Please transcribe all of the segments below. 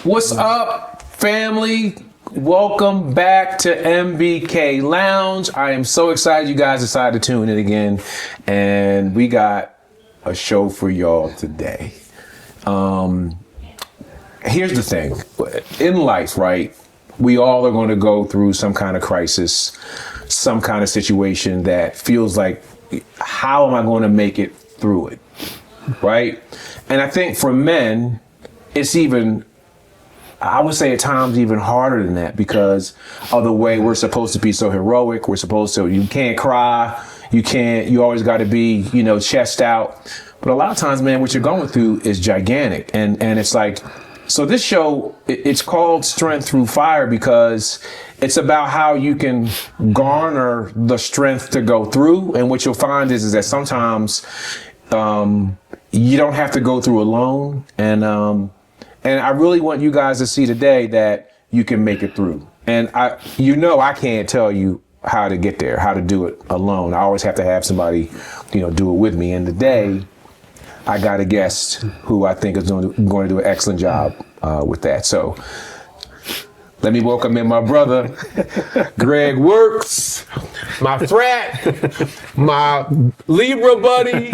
What's up, family? Welcome back to MBK Lounge. I am so excited you guys decided to tune in again, and we got a show for y'all today. Here's the thing. In life, right, we all are going to go through some kind of crisis, some kind of situation that feels like, how am I going to make it through it, right? And I think for men, it's even, I would say at times even harder than that because of the way we're supposed to be so heroic. We're supposed to, you can't cry, you always got to be, chest out. But a lot of times, man, what you're going through is gigantic. And it's like, so this show, it's called Strength Through Fire because it's about how you can garner the strength to go through. And what you'll find is that sometimes you don't have to go through alone. And I really want you guys to see today that you can make it through. And I can't tell you how to get there, how to do it alone. I always have to have somebody, do it with me. And today, I got a guest who I think is going to do an excellent job with that. So let me welcome in my brother, Greg Works, my frat, my Libra buddy,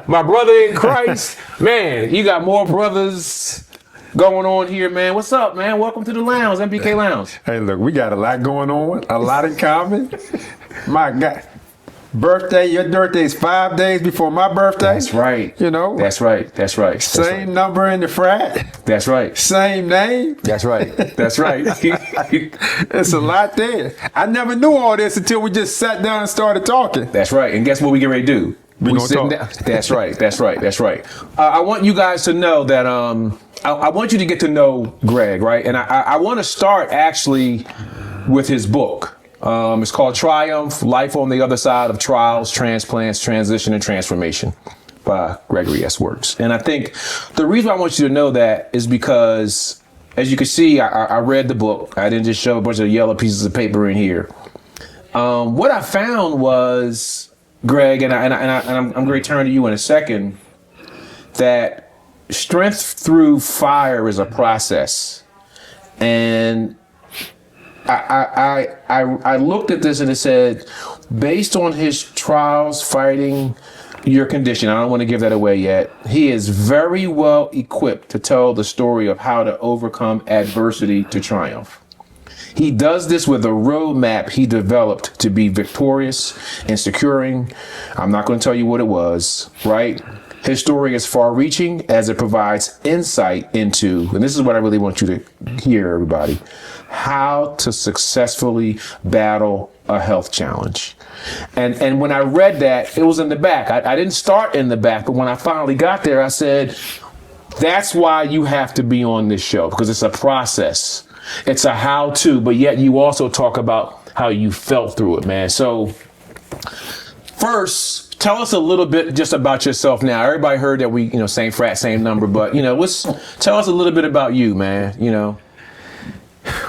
my brother in Christ. Man, you got more brothers going on here, man. What's up, man? Welcome to the lounge, MBK Lounge. Hey, look, we got a lot going on, a lot in common. My God. Birthday, your birthday is 5 days before my birthday. That's right. That's right. That's right. Same number in the frat. That's right. Same name. That's right. That's right. It's a lot there. I never knew all this until we just sat down and started talking. That's right. And guess what we get ready to do? We gonna talk. Down. That's right. That's right. That's right. I want you guys to know that I want you to get to know Greg, right? And I want to start actually with his book. It's called Triumph, Life on the Other Side of Trials, Transplants, Transition, and Transformation by Gregory S. Works. And I think the reason I want you to know that is because, as you can see, I read the book. I didn't just show a bunch of yellow pieces of paper in here. What I found was, Greg, and I'm going to turn to you in a second, that strength through fire is a process. And I looked at this and it said, based on his trials fighting your condition, I don't want to give that away yet, he is very well equipped to tell the story of how to overcome adversity to triumph. He does this with a roadmap he developed to be victorious and securing. I'm not going to tell you what it was, right? His story is far-reaching as it provides insight into, and this is what I really want you to hear, everybody, how to successfully battle a health challenge. And when I read that, it was in the back. I didn't start in the back, but when I finally got there, I said, that's why you have to be on this show, because it's a process. It's a how-to, but yet you also talk about how you felt through it, man. So first, tell us a little bit just about yourself now. Everybody heard that we, same frat, same number, but, tell us a little bit about you, man,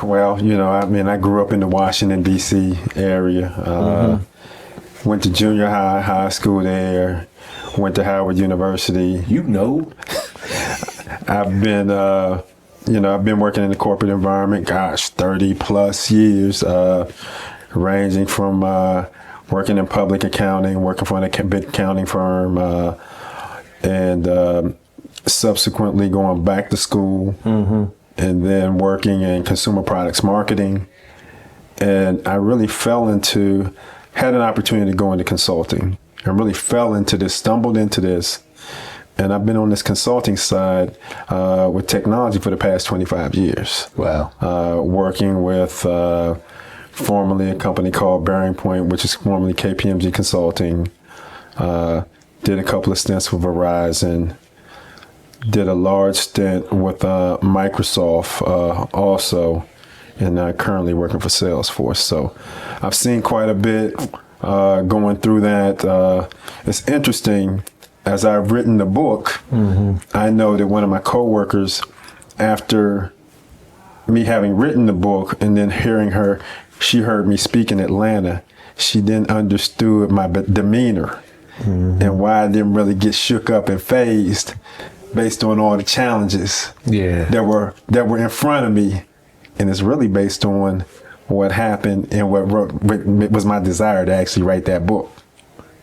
Well, I grew up in the Washington, D.C. area. Went to junior high school there. Went to Howard University. I've been, I've been working in the corporate environment, 30 plus years, ranging from working in public accounting, working for a big accounting firm, and subsequently going back to school. And then working in consumer products marketing. And I really had an opportunity to go into consulting. I really stumbled into this. And I've been on this consulting side with technology for the past 25 years. Wow. Working with formerly a company called Bearing Point, which is formerly KPMG Consulting. Did a couple of stints with Verizon. Did a large stint with Microsoft also, and currently working for Salesforce. So I've seen quite a bit going through that. It's interesting, as I've written the book, I know that one of my coworkers, after me having written the book and then she heard me speak in Atlanta, she then understood my demeanor and why I didn't really get shook up and fazed based on all the challenges that were in front of me, and it's really based on what happened and what was my desire to actually write that book.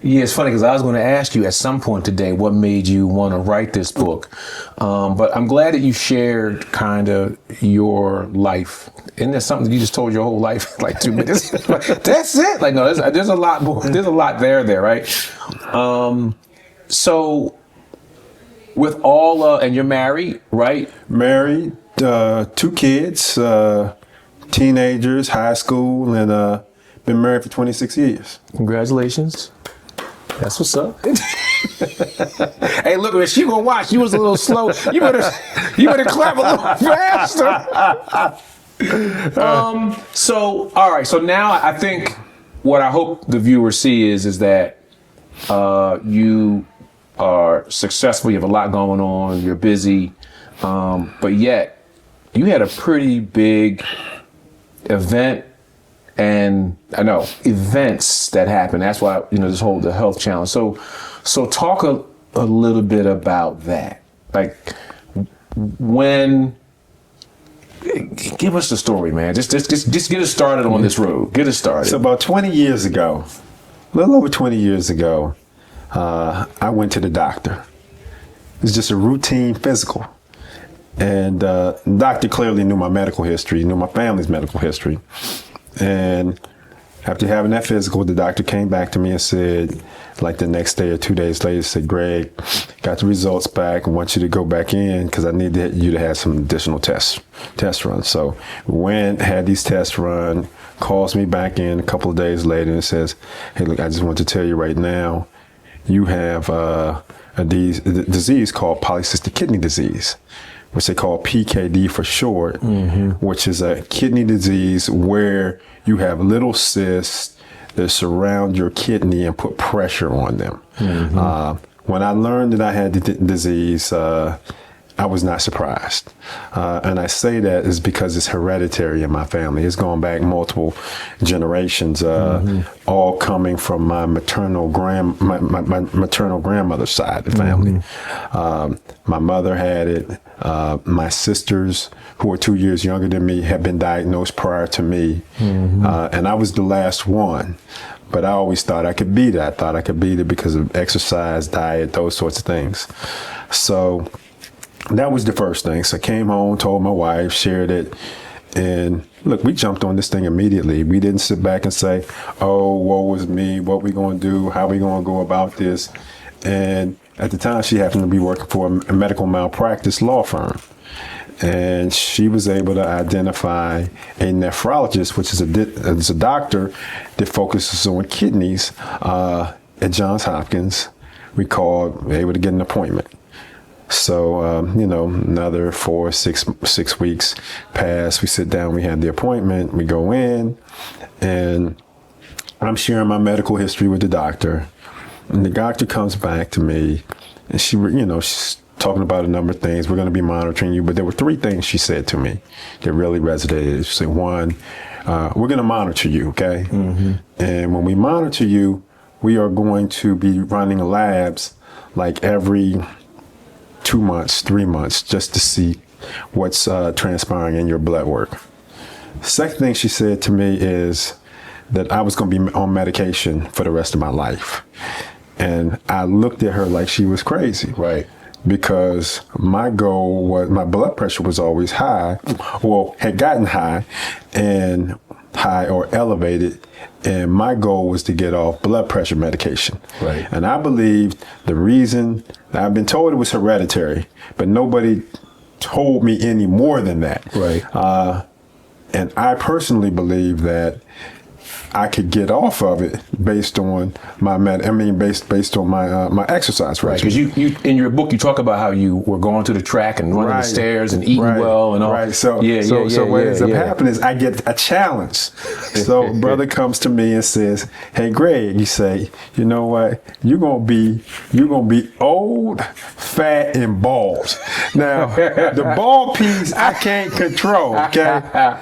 Yeah, it's funny because I was going to ask you at some point today what made you want to write this book. But I'm glad that you shared kind of your life. Isn't there something you just told your whole life like 2 minutes? That's it. Like, no, there's a lot more. There's a lot there, right? So with all, and you're married, right? Married, 2 kids, teenagers, high school, and been married for 26 years. Congratulations. That's what's up. Hey, look at her. She gonna watch. You was a little slow. You better clap a little faster. So, all right. So now I think what I hope the viewers see is that you are successful. You have a lot going on. You're busy, but yet you had a pretty big event. And I know events that happen. That's why, the health challenge. So talk a little bit about that. Like give us the story, man. Just get us started on this road. Get us started. So about 20 years ago, a little over 20 years ago, I went to the doctor. It was just a routine physical. And the doctor clearly knew my medical history, knew my family's medical history. And after having that physical, the doctor came back to me and said, like the next day or 2 days later, said, Greg, got the results back. I want you to go back in because I need you to have some additional test runs. So went, had these tests run, calls me back in a couple of days later and says, hey, look, I just want to tell you right now, you have a disease called polycystic kidney disease, which they call PKD for short, which is a kidney disease where you have little cysts that surround your kidney and put pressure on them. When I learned that I had the disease, I was not surprised. And I say that is because it's hereditary in my family. It's gone back multiple generations, all coming from my maternal grandmother's side of the family. My mother had it. My sisters, who are 2 years younger than me, had been diagnosed prior to me. And I was the last one. But I always thought I could beat it. I thought I could beat it because of exercise, diet, those sorts of things. So that was the first thing. So I came home, told my wife, shared it. And look, we jumped on this thing immediately. We didn't sit back and say, oh, woe is me. What we going to do? How we going to go about this? And at the time, she happened to be working for a medical malpractice law firm. And she was able to identify a nephrologist, which is a doctor that focuses on kidneys at Johns Hopkins. We were able to get an appointment. So, another 6 weeks pass. We sit down, we have the appointment, we go in, and I'm sharing my medical history with the doctor. And the doctor comes back to me, and she's talking about a number of things. We're going to be monitoring you. But there were 3 things she said to me that really resonated. She said, 1, we're going to monitor you, okay? And when we monitor you, we are going to be running labs like every 2 months, 3 months, just to see what's transpiring in your blood work. Second thing she said to me is that I was going to be on medication for the rest of my life. And I looked at her like she was crazy. Right. Because my goal was, my blood pressure was always high, had gotten high or elevated. And my goal was to get off blood pressure medication. Right. And I believed the reason, I've been told it was hereditary, but nobody told me any more than that. Right. And I personally believe that I could get off of it based on my based on my exercise regimen. Right, because you in your book you talk about how you were going to the track and running the stairs and eating well and all. Right. So what ends up happening is I get a challenge. So brother comes to me and says, "Hey Greg," you say, "You know what? You're gonna be old, fat, and bald." Now the bald piece I can't control. Okay.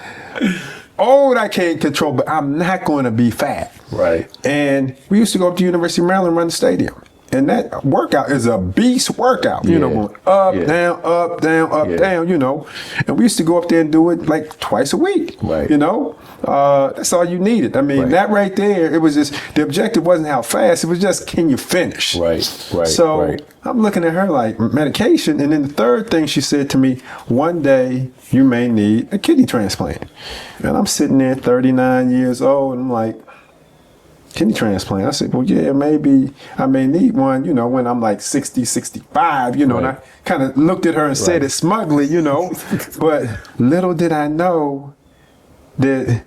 Old, I can't control, but I'm not going to be fat. Right. And we used to go up to University of Maryland and run the stadium. And that workout is a beast workout, you know, going up, down, up, down, up, down, you know. And we used to go up there and do it like twice a week, right. you know. That's all you needed. I mean, that right there, it was just, the objective wasn't how fast, it was just, can you finish? Right. So I'm looking at her like, medication. And then the third thing she said to me, one day you may need a kidney transplant. And I'm sitting there 39 years old and I'm like, kidney transplant. I said, well, yeah, maybe I may need one, you know, when I'm like 60, 65, you know, and I kind of looked at her and said it smugly, you know, but little did I know that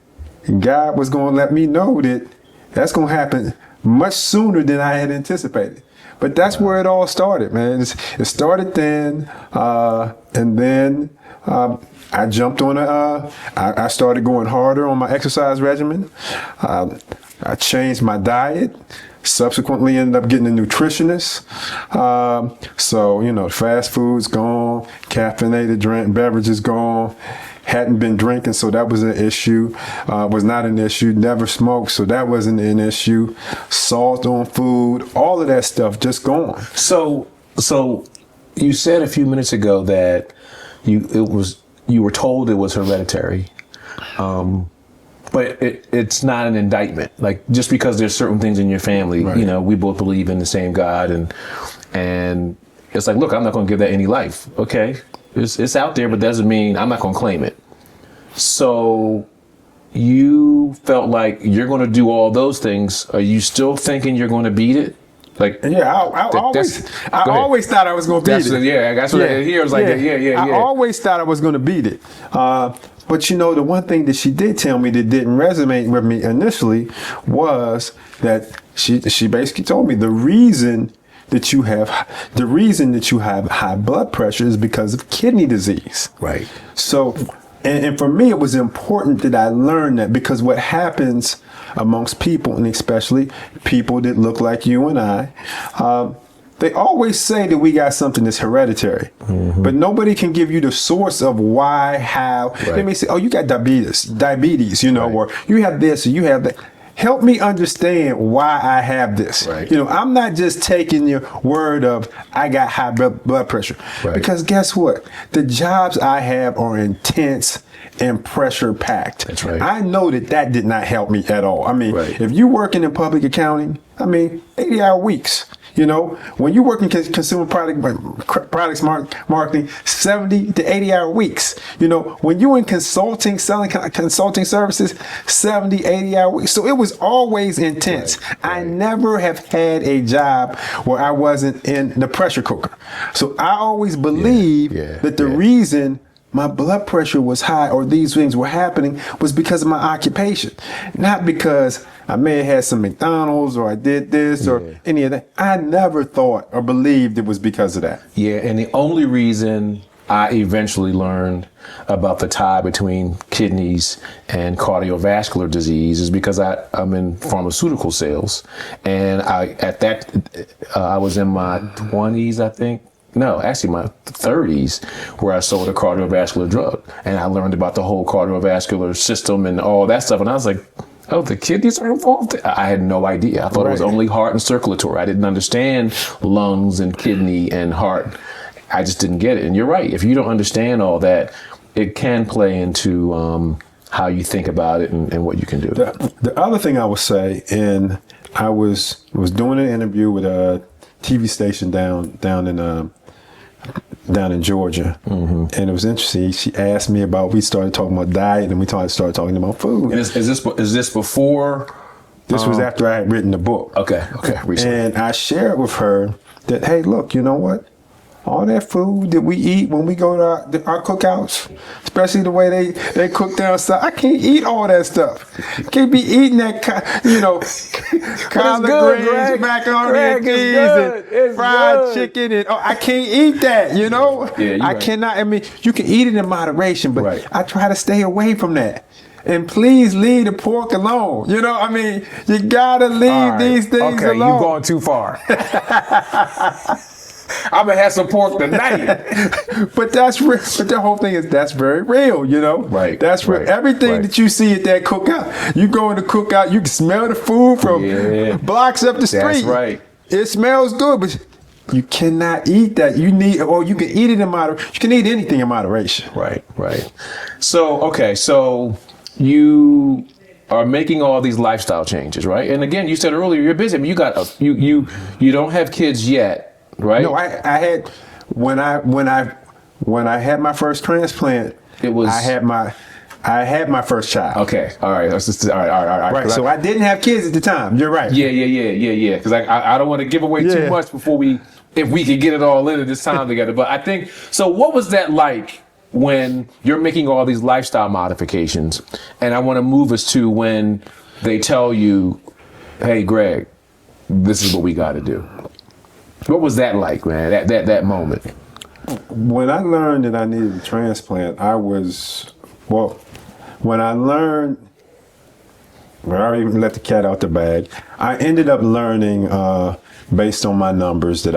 God was going to let me know that that's going to happen much sooner than I had anticipated. But that's where it all started, man. It started then, and then I jumped on I started going harder on my exercise regimen. I changed my diet. Subsequently ended up getting a nutritionist. So, you know, fast food's gone, caffeinated beverages gone. Hadn't been drinking, so that was an issue. Was not an issue. Never smoked, so that wasn't an issue. Salt on food, all of that stuff just gone. So you said a few minutes ago that you were told it was hereditary. But it's not an indictment. Like, just because there's certain things in your family, you know, we both believe in the same God, and it's like, look, I'm not going to give that any life. Okay, it's out there, but doesn't mean I'm not going to claim it. So you felt like you're going to do all those things. Are you still thinking you're going to beat it? Like, yeah, I always thought I was going to beat it. Yeah, that's what I hear. I was like, I always thought I was going to beat it. But you know, the one thing that she did tell me that didn't resonate with me initially was that she basically told me the reason that you have high blood pressure is because of kidney disease. Right. So, and for me, it was important that I learned that, because what happens amongst people, and especially people that look like you and I, they always say that we got something that's hereditary, but nobody can give you the source of why, how. They may say, oh, you got diabetes, you know, or you have this or you have that. Help me understand why I have this. You know, I'm not just taking your word of I got high blood pressure, because guess what? The jobs I have are intense and pressure packed. That's right. I know that did not help me at all. I mean, if you're working in public accounting, 80-hour weeks. You know, when you work in consumer products marketing, 70 to 80-hour weeks. You know, when you in consulting, selling consulting services, 70, 80-hour weeks. So it was always intense. I never have had a job where I wasn't in the pressure cooker. So I always believed that the reason my blood pressure was high or these things were happening was because of my occupation, not because I may have had some McDonald's or I did this or any of that. I never thought or believed it was because of that. Yeah, and the only reason I eventually learned about the tie between kidneys and cardiovascular disease is because I'm in pharmaceutical sales, and I was in my 20s, I think. No, actually my 30s, where I sold a cardiovascular drug, and I learned about the whole cardiovascular system and all that stuff. And I was like, oh, the kidneys are involved? I had no idea. I thought it was only heart and circulatory. I didn't understand lungs and kidney and heart. I just didn't get it. And you're right. If you don't understand all that, it can play into how you think about it and what you can do. The other thing I would say, and I was doing an interview with a TV station down in Georgia, and it was interesting. She asked me we started talking about diet, and we started talking about food. And is this before? This was after I had written the book. Okay. Recently. And I shared with her that, hey, look, you know what? All that food that we eat when we go to our cookouts, especially the way they cook down south, I can't eat all that stuff. Can't be eating that, collard greens, macaroni and cheese, and fried chicken, and I can't eat that. You know, I cannot. You can eat it in moderation, but I try to stay away from that. And please leave the pork alone. You know, you gotta leave these things alone. Okay, you're going too far. I'm gonna have some pork tonight. But that's real. But the whole thing is that's very real, you know? Right. That's real. Everything that you see at that cookout, you go in the cookout, you can smell the food from blocks up the street. That's right. It smells good, but you cannot eat that. You can eat it in moderation. You can eat anything in moderation. Right. So, okay, so you are making all these lifestyle changes, right? And again, you said earlier you're busy. I mean, you don't have kids yet, right? No, I had when I had my first transplant. I had my first child. Okay, all right. All right. Right. So I didn't have kids at the time. You're right. Yeah. Because I don't want to give away too much if we could get it all in at this time together. But I think so. What was that like when you're making all these lifestyle modifications? And I want to move us to when they tell you, "Hey, Greg, this is what we got to do." What was that like, man? That moment. When I learned that I needed a transplant, when I learned, I even let the cat out the bag. I ended up learning, based on my numbers, that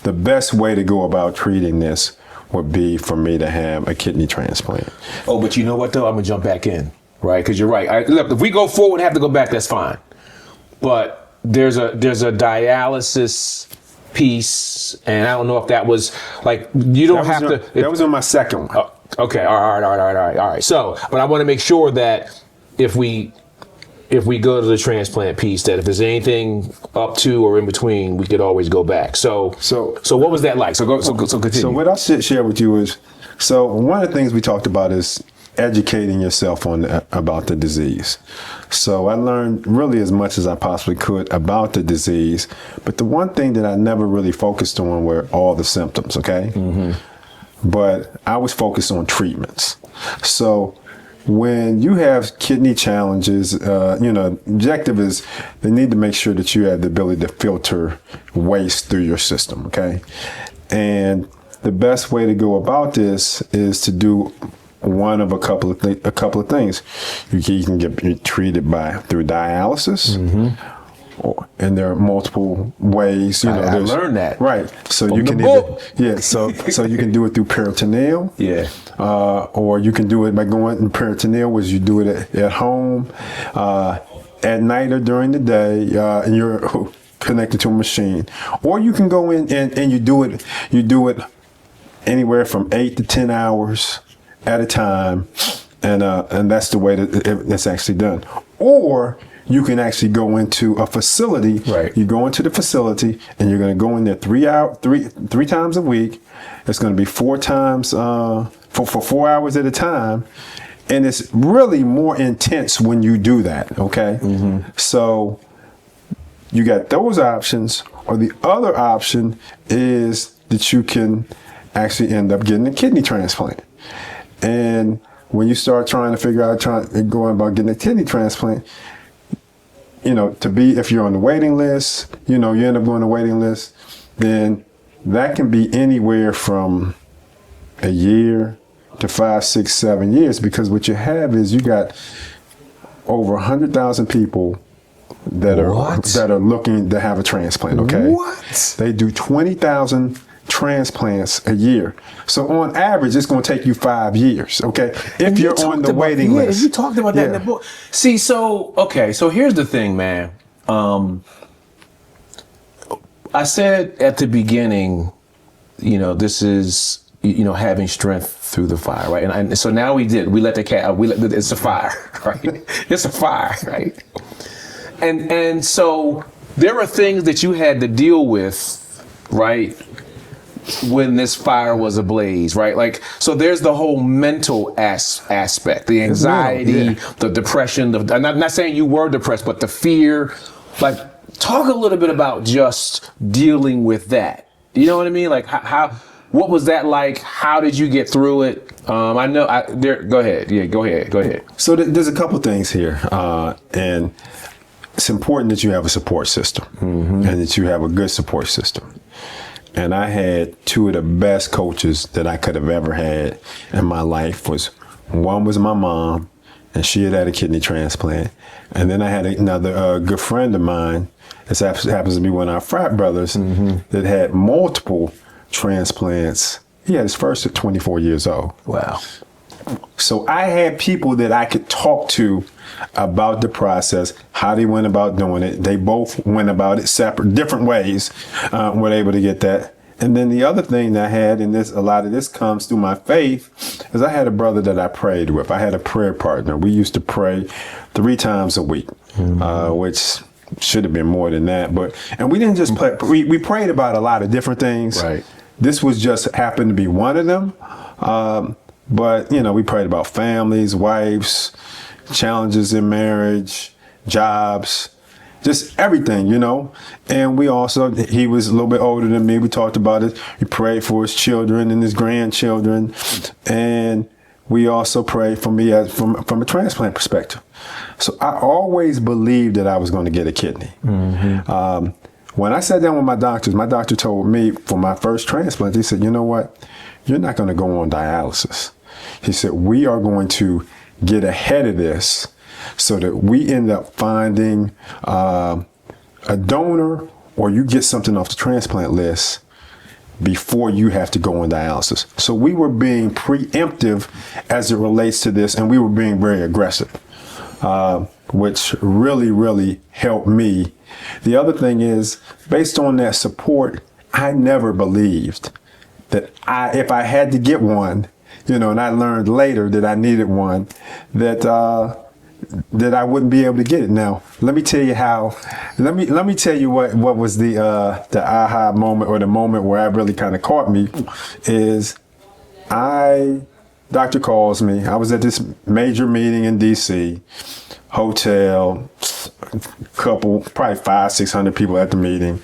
the best way to go about treating this would be for me to have a kidney transplant. Oh, but you know what though? I'm gonna jump back in, right? Because you're right. Look, if we go forward and have to go back, that's fine. But there's a dialysis piece, and I don't know if that was like you don't have to. That was on my second one. Okay, all right. So, but I want to make sure that if we go to the transplant piece, that if there's anything up to or in between, we could always go back. So what was that like? So continue. So what I should share with you is, so one of the things we talked about is educating yourself about the disease. So I learned really as much as I possibly could about the disease, but the one thing that I never really focused on were all the symptoms. Okay. Mm-hmm. But I was focused on treatments. So when you have kidney challenges, objective is they need to make sure that you have the ability to filter waste through your system, okay? And the best way to go about this is to do one of a couple of things. You can get treated through dialysis. Mm-hmm. And there are multiple ways. I learned that. Right. So From you can so you can do it through peritoneal. Yeah. Or you can do it by going in peritoneal, which you do it at home, at night or during the day, and you're connected to a machine. Or you can go in and you do it anywhere from 8 to 10 hours at a time, and that's the way that it's actually done. Or you can actually go into a facility. Right. You go into the facility and you're going to go in there three times a week. It's going to be 4 times for 4 hours at a time, and it's really more intense when you do that. Okay. Mm-hmm. So you got those options, or the other option is that you can actually end up getting a kidney transplant. And when you start trying to figure out going about getting a kidney transplant, if you're on the waiting list, you end up going on the waiting list, then that can be anywhere from a year to 5, 6, 7 years, because what you have is you got over 100,000 people that are looking to have a transplant. Okay. What? They do 20,000 transplants a year. So on average, it's going to take you 5 years, okay? If you're on the waiting list. You talked about that in the book. See, so here's the thing, man. I said at the beginning, this is, having strength through the fire, right? And so now we let the cat out. It's a fire, right? It's a fire, right? And so there are things that you had to deal with, right? When this fire was ablaze, right? Like, so there's the whole mental aspect, the anxiety, the depression. I'm not saying you were depressed, but the fear. Like, talk a little bit about just dealing with that. You know what I mean? Like, what was that like? How did you get through it? I know. Go ahead. Yeah, go ahead. So there's a couple things here, and it's important that you have a support system, mm-hmm. and that you have a good support system. And I had 2 of the best coaches that I could have ever had in my life. One was my mom, and she had a kidney transplant. And then I had another good friend of mine, this happens to be one of our frat brothers, mm-hmm. that had multiple transplants. He had his first at 24 years old. Wow. So I had people that I could talk to about the process, how they went about doing it. They both went about it separate, different ways, were able to get that. And then the other thing that I had, and a lot of this comes through my faith, is I had a brother that I prayed with. I had a prayer partner. We used to pray 3 times a week, which should have been more than that. And we didn't just pray. We prayed about a lot of different things. Right. This was just happened to be one of them. But, we prayed about families, wives, challenges in marriage, jobs, just everything, And he was a little bit older than me. We talked about it. We prayed for his children and his grandchildren. And we also prayed for me from a transplant perspective. So I always believed that I was going to get a kidney. Mm-hmm. When I sat down with my doctor told me for my first transplant, he said, you know what? You're not going to go on dialysis. He said, we are going to get ahead of this so that we end up finding a donor or you get something off the transplant list before you have to go on dialysis. So we were being preemptive as it relates to this, and we were being very aggressive, which really, really helped me. The other thing is, based on that support, I never believed that if I had to get one, and I learned later that I needed one, that I wouldn't be able to get it. Now, let me tell you how. Let me tell you what was the aha moment, or the moment where I really kind of caught me, is doctor calls me. I was at this major meeting in DC, hotel, couple, probably 500-600 people at the meeting.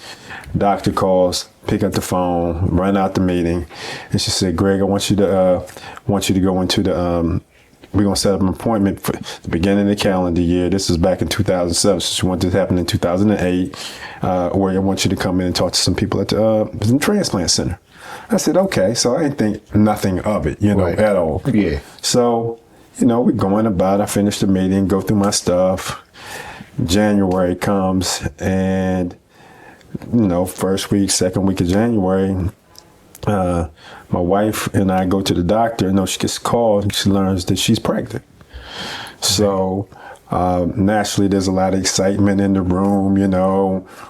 Doctor calls, pick up the phone, run out the meeting, and she said, "Greg, I want you to go into the we're going to set up an appointment for the beginning of the calendar year." This is back in 2007, so she wanted this to happen in 2008, where I want you to come in and talk to some people at the transplant center. I said, okay. So I didn't think nothing of it, right, at all. Yeah. So, we're going about, I finished the meeting, go through my stuff. January comes, and, first week, second week of January, my wife and I go to the doctor. She gets a call and she learns that she's pregnant. So naturally, there's a lot of excitement in the room.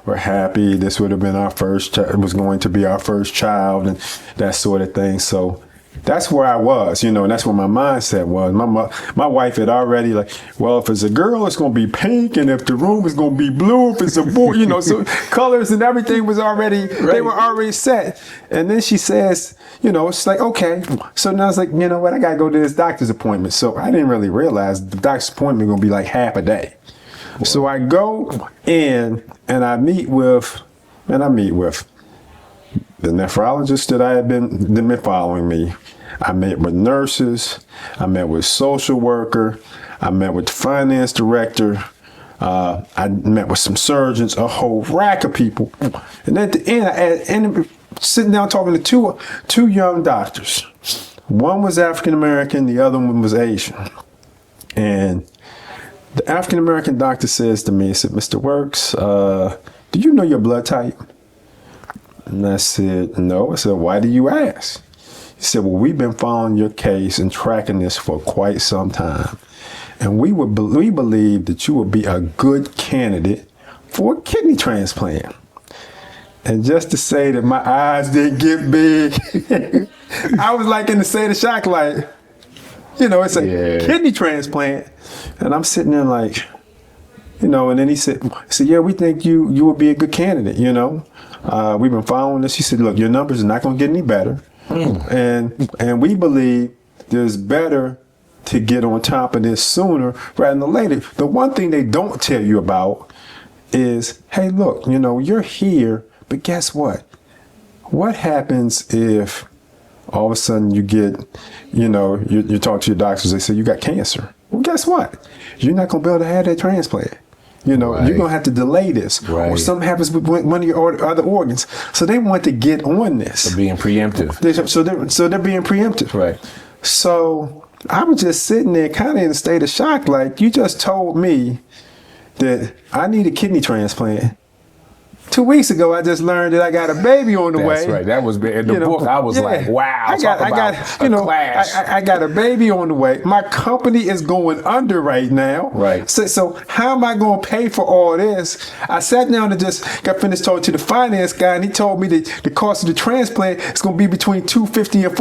We're happy. This would have been was going to be our first child, and that sort of thing. So that's where I was, and that's where my mindset was. My wife had already well, if it's a girl, it's going to be pink, and if the room is going to be blue, if it's a boy, so colors and everything was already, right. They were already set. And then she says, it's like, okay. So now it's like, you know what, I got to go to this doctor's appointment. So I didn't really realize the doctor's appointment going to be like half a day. Wow. So I go in and I meet with the nephrologist that I had been following me. I met with nurses. I met with social worker. I met with the finance director. I met with some surgeons, a whole rack of people. And at the end, I ended up sitting down talking to two young doctors. One was African American, the other one was Asian. And the African American doctor says to me, he said, "Mr. Works, do you know your blood type?" And I said, "No." I said, "Why do you ask?" He said, "Well, we've been following your case and tracking this for quite some time. And we believe that you would be a good candidate for a kidney transplant." And just to say that my eyes didn't get big, I was like in the state of shock, like, it's a kidney transplant. And I'm sitting there like, and then he said, "Yeah, we think you would be a good candidate, we've been following this." He said, "Look, your numbers are not going to get any better. And we believe there's better to get on top of this sooner rather than later." The one thing they don't tell you about is, hey, look, you're here, but guess what? What happens if all of a sudden you get, you talk to your doctors, they say you got cancer. Well, guess what? You're not going to be able to have that transplant. Right. You're going to have to delay this. Right. Or something happens with one of your other organs. So they want to get on this. They're being preemptive. So they're being preemptive. Right. So I was just sitting there kind of in a state of shock. Like, you just told me that I need a kidney transplant, 2 weeks ago, I just learned that I got a baby on the way. That's right. That was in the book. I was like, wow. I got a baby on the way. My company is going under right now. Right. So how am I going to pay for all this? I sat down and just got finished talking to the finance guy, and he told me that the cost of the transplant is going to be between $250 and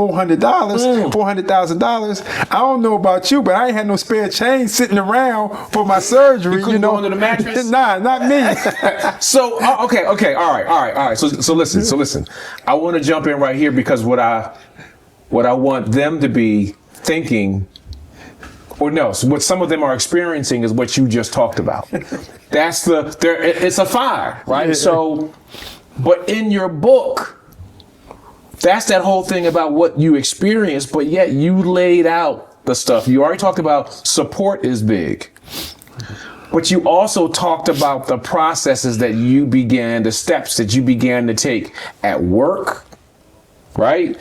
$400,000. I don't know about you, but I ain't had no spare change sitting around for my surgery. You couldn't go under the mattress? Nah, not me. So okay, all right. So listen. I want to jump in right here because what I want them to be thinking, or no, so what some of them are experiencing is what you just talked about. It's a fire, right? Yeah. So, but in your book, that's that whole thing about what you experienced, but yet you laid out the stuff. You already talked about support is big. But you also talked about the processes that you began, the steps that you began to take at work, right?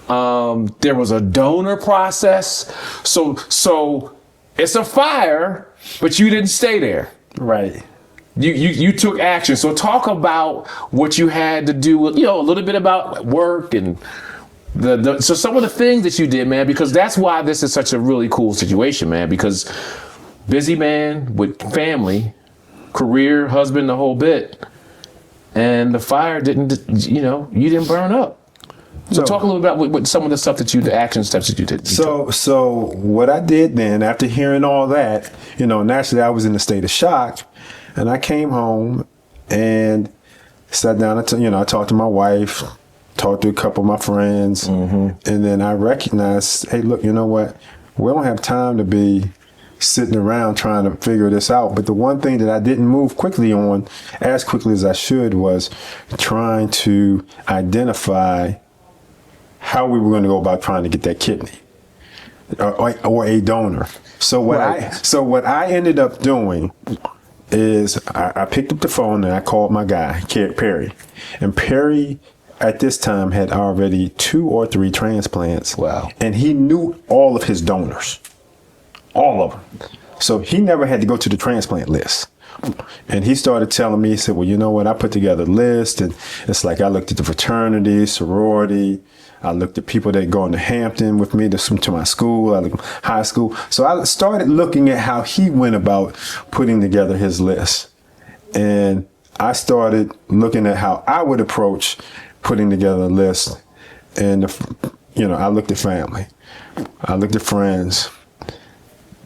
There was a donor process. So it's a fire, but you didn't stay there. Right. You took action. So talk about what you had to do, a little bit about work and so some of the things that you did, man, because that's why this is such a really cool situation, man, because busy man with family, career, husband, the whole bit. And the fire didn't, you didn't burn up. So talk a little about what some of the stuff the action steps that you did. So what I did then, after hearing all that, naturally I was in a state of shock. And I came home and sat down and, I talked to my wife, talked to a couple of my friends. And then I recognized, hey, look, you know what? We don't have time to be sitting around trying to figure this out. But the one thing that I didn't move quickly on, as quickly as I should, was trying to identify how we were going to go about trying to get that kidney or a donor. So what I ended up doing is I picked up the phone and I called my guy, Perry. And Perry at this time had already 2 or 3 transplants. Wow. And he knew all of his donors. All of them. So he never had to go to the transplant list. And he started telling me, he said, well, you know what? I put together a list, and it's like I looked at the fraternity, sorority. I looked at people that go into Hampton with me to my school, I looked at high school. So I started looking at how he went about putting together his list. And I started looking at how I would approach putting together a list. And, I looked at family. I looked at friends.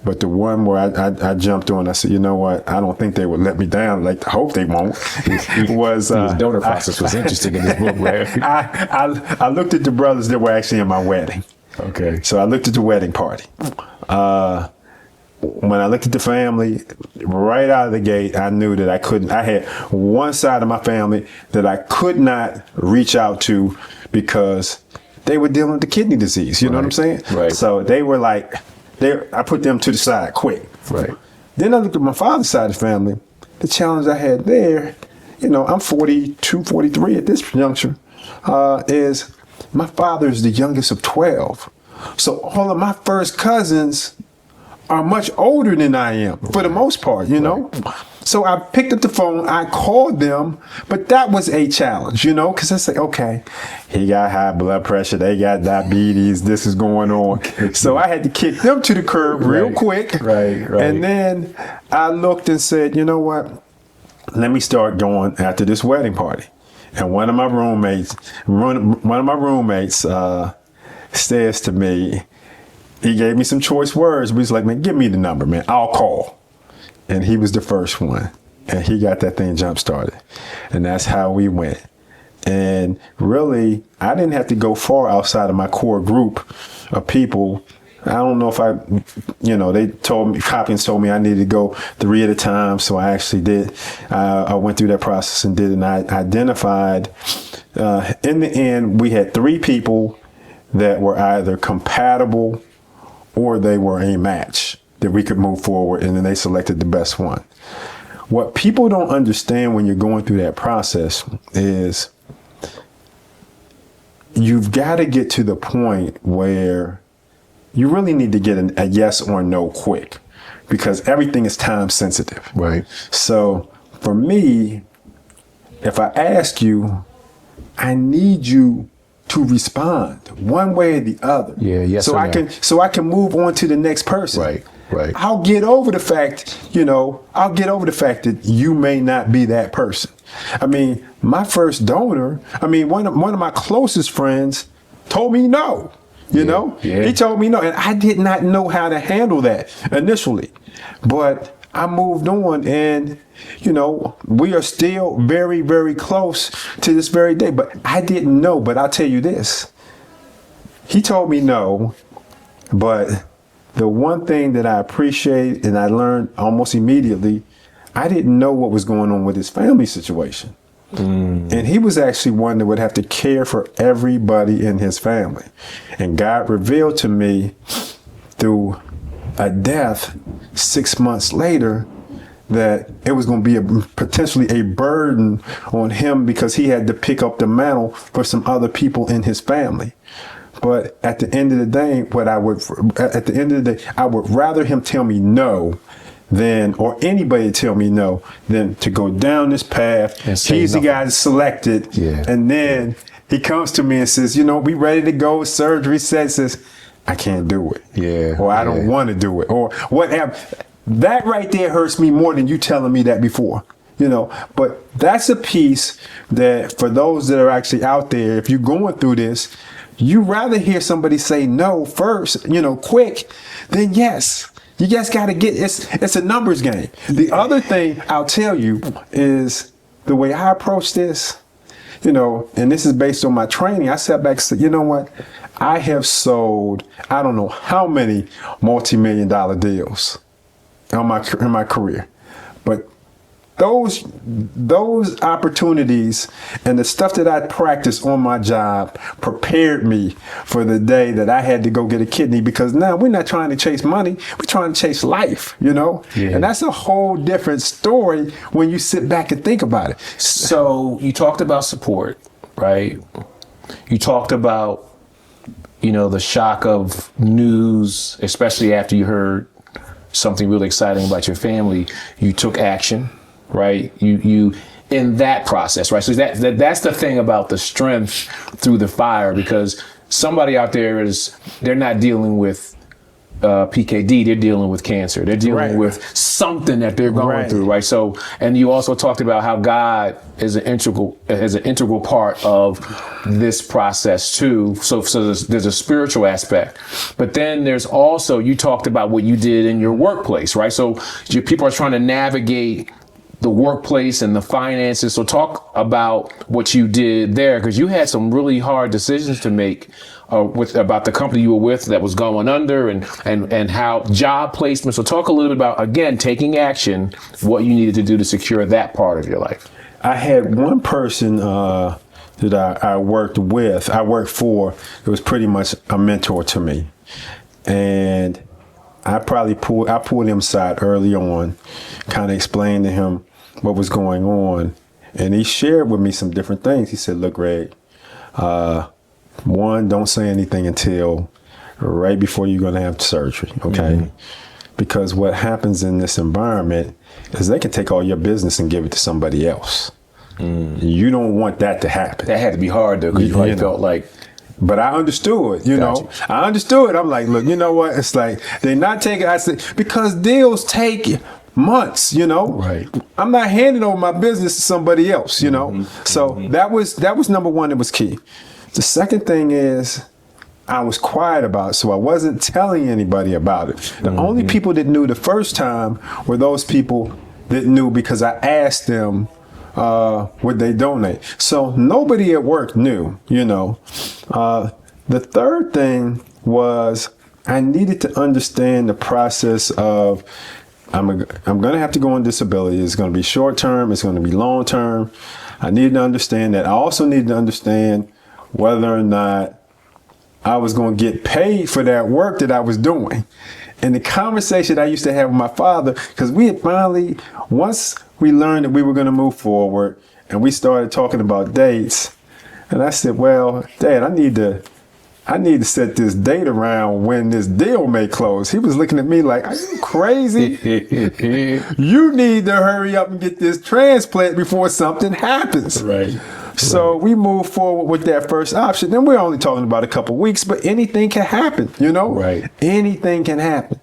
But the one where I jumped on, I said, you know what? I don't think they would let me down. Like, I hope they won't. Was the donor process was interesting in this book, right? I looked at the brothers that were actually in my wedding. Okay. So I looked at the wedding party. When I looked at the family, right out of the gate, I knew that I couldn't. I had one side of my family that I could not reach out to because they were dealing with the kidney disease. You know what I'm saying? Right. So they were like, I put them to the side quick. Right. Then I looked at my father's side of the family. The challenge I had there, I'm 42, 43 at this juncture, is my father is the youngest of 12. So all of my first cousins are much older than I am, for the most part, So I picked up the phone, I called them, but that was a challenge, because I say, okay, he got high blood pressure, they got diabetes, this is going on. So I had to kick them to the curb real quick. Right. And then I looked and said, you know what? Let me start going after this wedding party. And one of my roommates says to me, he gave me some choice words, but he's like, man, give me the number, man. I'll call. And he was the first one. And he got that thing jump started. And that's how we went. And really, I didn't have to go far outside of my core group of people. I don't know if Hopkins told me I needed to go 3 at a time. So I actually did. I went through that process and did it. And I identified, in the end, we had 3 people that were either compatible or they were a match that we could move forward, and then they selected the best one. What people don't understand when you're going through that process is you've got to get to the point where you really need to get a yes or no quick, because everything is time sensitive. Right. So for me, if I ask you, I need you to respond one way or the other. Yeah, yes So or I no. can move on to the next person. Right. I'll get over the fact, that you may not be that person. I mean, my first donor, one of my closest friends told me no. He told me no, and I did not know how to handle that initially. But I moved on, and we are still very, very close to this very day. But I didn't know. But I'll tell you this. He told me no, but the one thing that I appreciate and I learned almost immediately, I didn't know what was going on with his family situation. And he was actually one that would have to care for everybody in his family. And God revealed to me through a death 6 months later that it was going to be potentially a burden on him because he had to pick up the mantle for some other people in his family. But at the end of the day, I would rather him tell me no or anybody tell me no than to go down this path. He's the guy that's selected. Yeah. And then he comes to me and says, we ready to go. Surgery says, I can't do it. Yeah. Or I don't want to do it. Or whatever. That right there hurts me more than you telling me that before. But that's a piece that for those that are actually out there, if you're going through this, you rather hear somebody say no first, quick, than yes. You just got to it's a numbers game. The other thing I'll tell you is the way I approach this, and this is based on my training. I sat back and said, you know what? I have sold, I don't know how many multi-million-dollar deals in my career, but those opportunities and the stuff that I practiced on my job prepared me for the day that I had to go get a kidney, because now we're not trying to chase money. We're trying to chase life, Yeah. And that's a whole different story when you sit back and think about it. So you talked about support, right? You talked about, the shock of news, especially after you heard something really exciting about your family. You took action. Right, you in that process, right? So that's the thing about the strength through the fire, because somebody out there they're not dealing with PKD, they're dealing with cancer, they're dealing with something that they're going through, right? So, and you also talked about how God is an integral part of this process too. So there's a spiritual aspect, but then there's also, you talked about what you did in your workplace, right? So people are trying to navigate the workplace and the finances. So talk about what you did there, because you had some really hard decisions to make about the company you were with that was going under, and how job placement. So talk a little bit about, again, taking action, what you needed to do to secure that part of your life. I had one person that I worked for. It was pretty much a mentor to me, and I pulled him aside early on, kind of explained to him what was going on. And he shared with me some different things. He said, look, Greg, one, don't say anything until right before you're going to have surgery, okay? Mm-hmm. Because what happens in this environment is they can take all your business and give it to somebody else. You don't want that to happen. That had to be hard, though, because you probably felt like... But I understood, I understood. I'm like, look, you know what? It's like, they're not taking, I said, because deals take months, Right. I'm not handing over my business to somebody else, So that was number one. That was key. The second thing is I was quiet about it, so I wasn't telling anybody about it. The only people that knew the first time were those people that knew because I asked them, would they donate? So nobody at work knew, The third thing was I needed to understand the process of I'm going to have to go on disability. It's going to be short term. It's going to be long term. I needed to understand that. I also needed to understand whether or not I was going to get paid for that work that I was doing. And the conversation I used to have with my father, because we had finally, once we learned that we were going to move forward and we started talking about dates, and I said, well, Dad, I need to I need to set this date around when this deal may close. He was looking at me like, are you crazy? You need to hurry up and get this transplant before something happens. Right. So we move forward with that first option. And we're only talking about a couple weeks, but anything can happen, you know? Right. Anything can happen.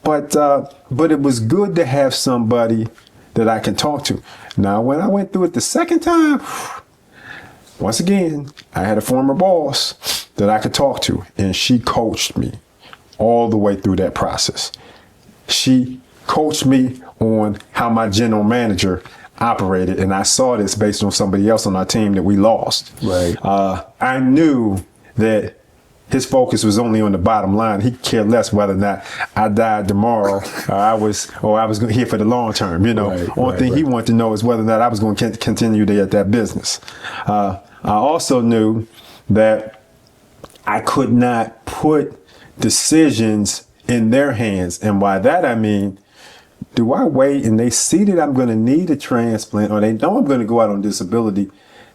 But it was good to have somebody that I can talk to. Now, when I went through it the second time, once again, I had a former boss that I could talk to, and she coached me all the way through that process. She coached me on how my general manager operated, and I saw this based on somebody else on our team that we lost. Right. I knew that his focus was only on the bottom line. He cared less whether or not I died tomorrow or I was here for the long term. You know, only thing he wanted to know is whether or not I was going to continue to get that business. I also knew that I could not put decisions in their hands. And by that, I mean, do I wait and they see that I'm going to need a transplant, or they know I'm going to go out on disability?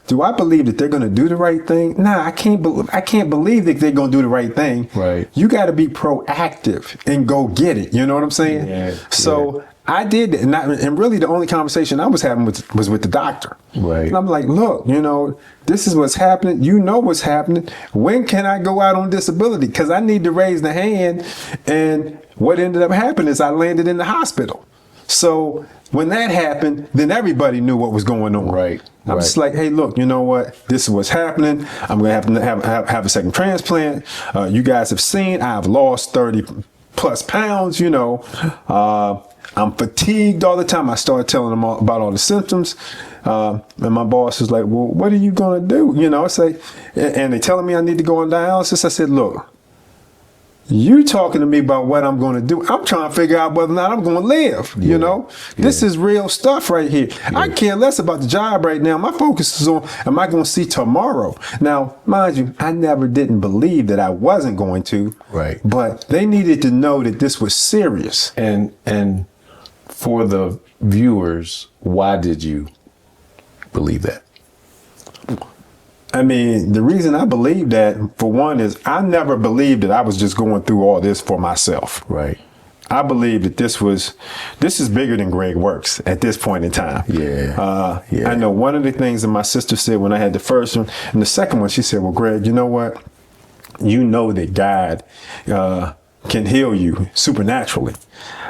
Do I believe that they're going to do the right thing? Nah, I can't believe that they're going to do the right thing. Right. You got to be proactive and go get it. You know what I'm saying? Yeah. So I did that. And really the only conversation I was having was with the doctor. Right. And I'm like, look, you know, this is what's happening. You know what's happening. When can I go out on disability? Because I need to raise the hand. And what ended up happening is I landed in the hospital. So when that happened, then everybody knew what was going on. Right. I'm just like, hey, look, you know what? This is what's happening. I'm going to have a second transplant. You guys have seen I've lost 30 plus pounds, you know. I'm fatigued all the time. I started telling them about all the symptoms. And my boss was like, well, what are you going to do? You know, I say, and they telling me I need to go on dialysis. I said, look, you talking to me about what I'm going to do. I'm trying to figure out whether or not I'm going to live. You know, this is real stuff right here. I care less about the job right now. My focus is on, am I going to see tomorrow? Now, mind you, I never didn't believe that I wasn't going to. Right. But they needed to know that this was serious. And for the viewers, why did you believe that? I mean, the reason I believe that, for one, is I never believed that I was just going through all this for myself. Right. I believe that this is bigger than Greg Works at this point in time. Yeah. I know one of the things that my sister said when I had the first one, and the second one, she said, well, Greg, you know what? You know that God can heal you supernaturally.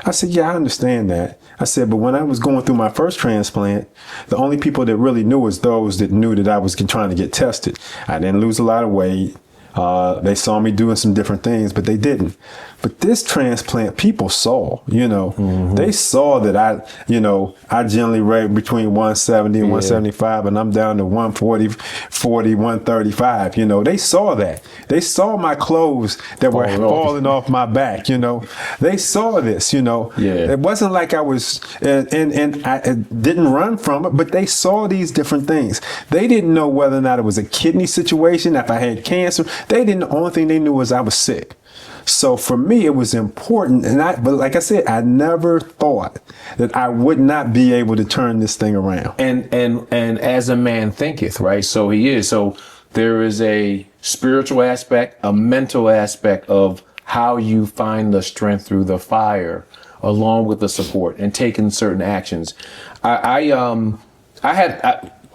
I said, yeah, I understand that. I said, but when I was going through my first transplant, the only people that really knew was those that knew that I was trying to get tested. I didn't lose a lot of weight. They saw me doing some different things, but they didn't. But this transplant, people saw, you know, they saw that I generally rate between 170 and 175, and I'm down to 140, 135. You know, they saw that. They saw my clothes that were falling off my back. You know, they saw this. You know, it wasn't like I was, and I didn't run from it, but they saw these different things. They didn't know whether or not it was a kidney situation, if I had cancer. They didn't. The only thing they knew was I was sick. So for me, it was important. But like I said, I never thought that I would not be able to turn this thing around. And as a man thinketh, right? So he is. So there is a spiritual aspect, a mental aspect of how you find the strength through the fire, along with the support and taking certain actions. I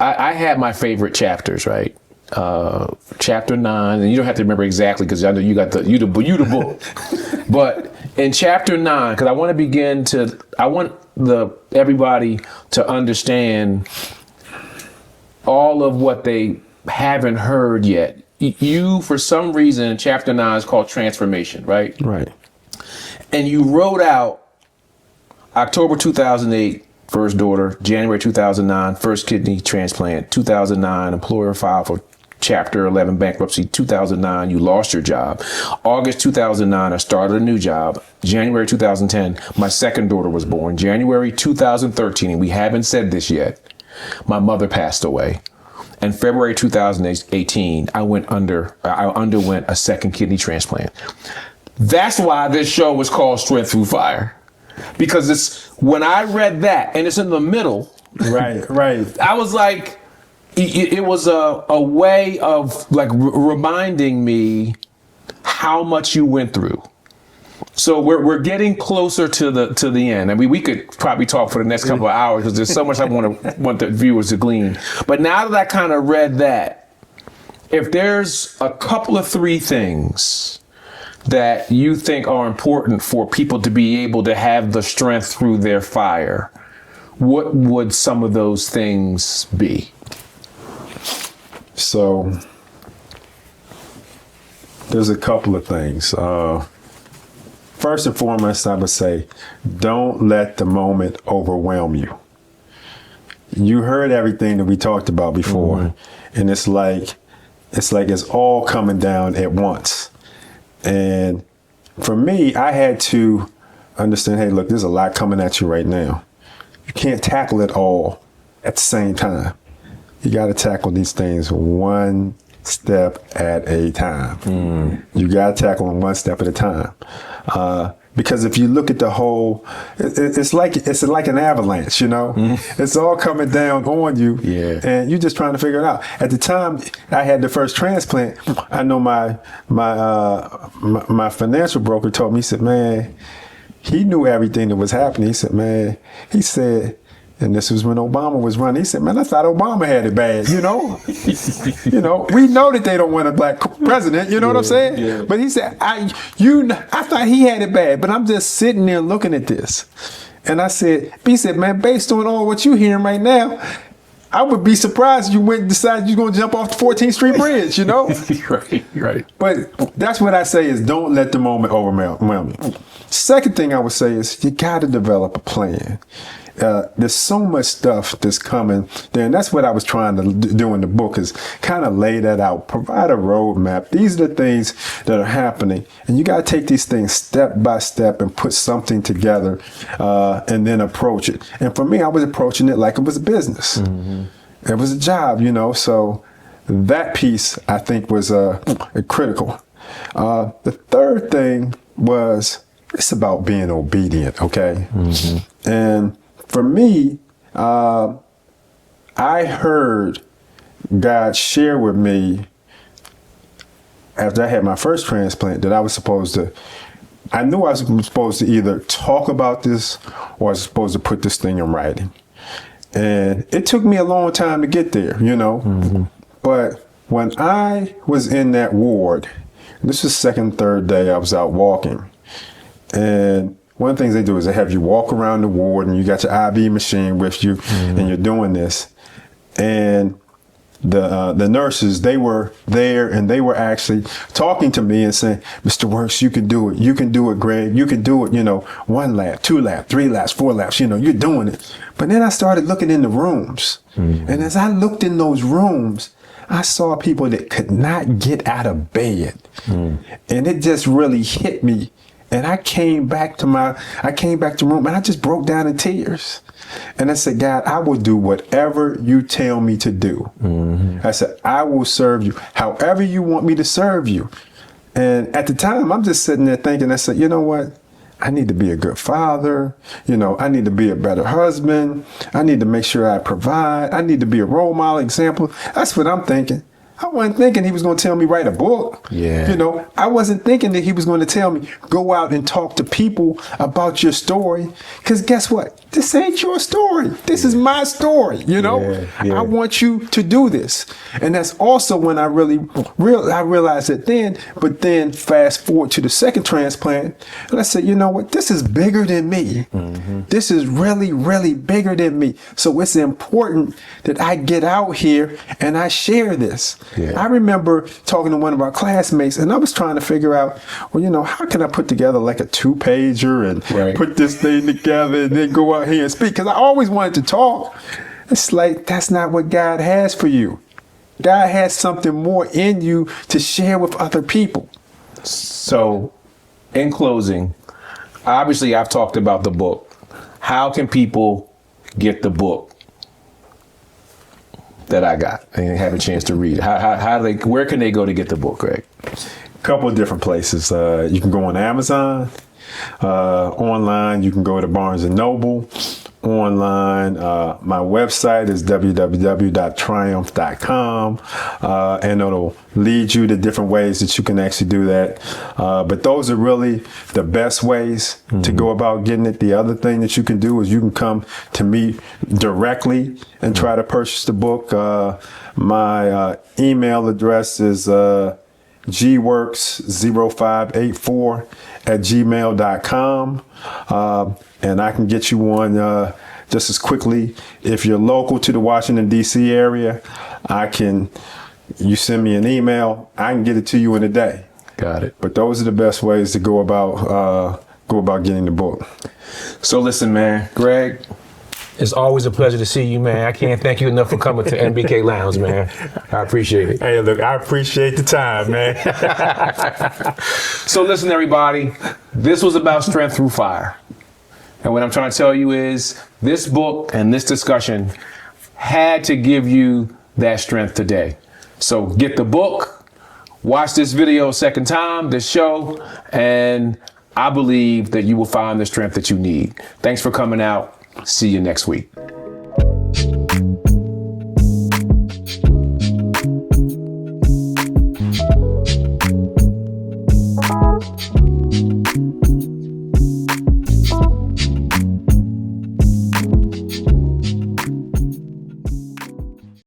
had my favorite chapters, right? Chapter 9, and you don't have to remember exactly because I know you got the book. But in chapter 9, because I want everybody to understand all of what they haven't heard yet. You, for some reason, chapter 9 is called transformation, right? Right. And you wrote out October 2008. First daughter, January 2009, first kidney transplant, 2009, employer filed for Chapter 11 bankruptcy, 2009, you lost your job. August 2009, I started a new job. January 2010, my second daughter was born. January 2013, and we haven't said this yet, my mother passed away. And February 2018, I underwent a second kidney transplant. That's why this show was called Strength Through Fire. Because it's when I read that, and it's in the middle. Right. I was like, it was a way of like reminding me how much you went through. So we're getting closer to the end. I mean, we could probably talk for the next couple of hours because there's so much I want the viewers to glean. But now that I kind of read that, if there's a couple of 3 things that you think are important for people to be able to have the strength through their fire, what would some of those things be? So there's a couple of things. First and foremost, I would say, don't let the moment overwhelm you. You heard everything that we talked about before, and it's like it's all coming down at once. And for me, I had to understand, hey, look, there's a lot coming at you right now. You can't tackle it all at the same time. You got to tackle these things one step at a time. You got to tackle them one step at a time. Because if you look at the whole, it's like an avalanche, you know. It's all coming down on you, and you're just trying to figure it out. At the time I had the first transplant, I know my financial broker told me, he said, man, he knew everything that was happening. He said, and this was when Obama was running. He said, man, I thought Obama had it bad, you know? We know that they don't want a black president, you know what I'm saying? Yeah. But he said, I thought he had it bad, but I'm just sitting there looking at this. And he said, man, based on all what you're hearing right now, I would be surprised if you went and decided you're going to jump off the 14th Street Bridge, you know? Right. But that's what I say is don't let the moment overwhelm you. Second thing I would say is you got to develop a plan. There's so much stuff that's coming there, and that's what I was trying to do in the book, is kind of lay that out, provide a roadmap. These are the things that are happening, and you got to take these things step by step and put something together, and then approach it. And for me, I was approaching it like it was a business. It was a job, you know, so that piece I think was critical. The third thing was it's about being obedient, okay? And for me, I heard God share with me after I had my first transplant that I knew I was supposed to either talk about this or I was supposed to put this thing in writing. And it took me a long time to get there, you know. But when I was in that ward, this was second, third day, I was out walking. And one of the things they do is they have you walk around the ward and you got your IV machine with you and you're doing this. And the nurses, they were there and they were actually talking to me and saying, Mr. Works, you can do it. You can do it, Greg. You can do it, 1 lap, 2 laps, 3 laps, 4 laps, you're doing it. But then I started looking in the rooms. And as I looked in those rooms, I saw people that could not get out of bed. And it just really hit me. And I came back to the room and I just broke down in tears. And I said, God, I will do whatever you tell me to do. I said, I will serve you however you want me to serve you. And at the time, I'm just sitting there thinking, I said, you know what? I need to be a good father. I need to be a better husband. I need to make sure I provide. I need to be a role model example. That's what I'm thinking. I wasn't thinking he was going to tell me write a book. I wasn't thinking that he was going to tell me go out and talk to people about your story. Because guess what? This ain't your story. This is my story. I want you to do this. And that's also when I realized it then. But then fast forward to the second transplant, and I said, you know what? This is bigger than me. This is really, really bigger than me. So it's important that I get out here and I share this. I remember talking to one of our classmates and I was trying to figure out, well, how can I put together like a 2-pager and put this thing together and then go out here and speak? Because I always wanted to talk. It's like, that's not what God has for you. God has something more in you to share with other people. So in closing, obviously I've talked about the book. How can people get the book that I got and have a chance to read? Where can they go to get the book, Greg? A couple of different places. You can go on Amazon, online. You can go to Barnes and Noble. online. My website is www.triumph.com, and it'll lead you to different ways that you can actually do that. But those are really the best ways to go about getting it. The other thing that you can do is you can come to me directly and try to purchase the book. My email address is gworks0584@gmail.com. And I can get you one just as quickly. If you're local to the Washington, D.C. area, you send me an email, I can get it to you in a day. Got it. But those are the best ways to go about getting the book. So listen, man, Greg, it's always a pleasure to see you, man. I can't thank you enough for coming to MBK Lounge, man. I appreciate it. Hey, look, I appreciate the time, man. So listen, everybody, this was about strength through fire. And what I'm trying to tell you is this book and this discussion had to give you that strength today. So get the book, watch this video a second time, this show, and I believe that you will find the strength that you need. Thanks for coming out. See you next week.